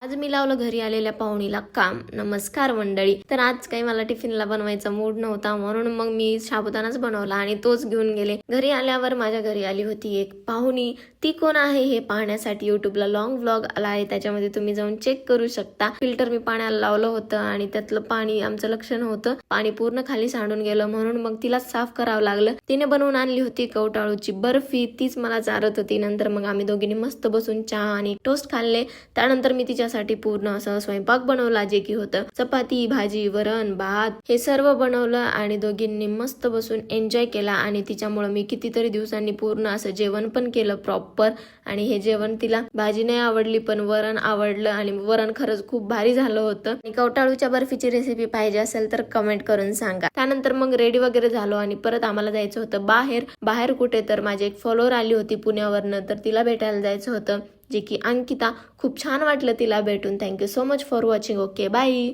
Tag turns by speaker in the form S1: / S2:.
S1: आज मी लावलं घरी आलेल्या पाहुणीला काम. नमस्कार मंडळी. तर आज काही मला टिफिनला बनवायचा मूड नव्हता, म्हणून मग मी साबुदाणाच बनवला आणि तोच घेऊन गेले. घरी आल्यावर माझ्या घरी आली होती एक पाहुणी. ती कोण आहे हे पाहण्यासाठी युट्यूबला लॉंग व्लॉग आला आहे, त्याच्यामध्ये तुम्ही जाऊन चेक करू शकता. फिल्टर मी पाण्याला लावलं होतं आणि त्यातलं पाणी आमचं लक्ष नव्हतं, पाणी पूर्ण खाली सांडून गेलं, म्हणून मग तिला साफ करावं लागलं. तिने बनवून आणली होती कवटाळूची बर्फी, तीच मला चारत होती. नंतर मग आम्ही दोघींनी मस्त बसून चहा आणि टोस्ट खाल्ले. त्यानंतर मी तिच्यासाठी पूर्ण असं स्वयंपाक बनवला, जे की होतं चपाती, भाजी, वरण, भात हे सर्व बनवलं आणि दोघींनी मस्त बसून एन्जॉय केला. आणि तिच्यामुळे मी कितीतरी दिवसांनी पूर्ण असं जेवण पण केलं प्रॉपर. आणि हे जेवण तिला भाजी नाही आवडली पण वरण आवडलं आणि वरण खरंच खूप भारी झालं होतं. आणि कवटाळूच्या बर्फीची रेसिपी पाहिजे असेल तर कमेंट करून सांगा. त्यानंतर मग रेडी वगैरे झालो आणि परत आम्हाला जायचं होतं बाहेर कुठे, तर माझी एक फॉलोअर आली होती पुण्यावरनं, तर तिला भेटायला जायचं होतं, जे की अंकिता. खूप छान वाटलं तिला भेटून. Thank you so much for watching. Okay, bye.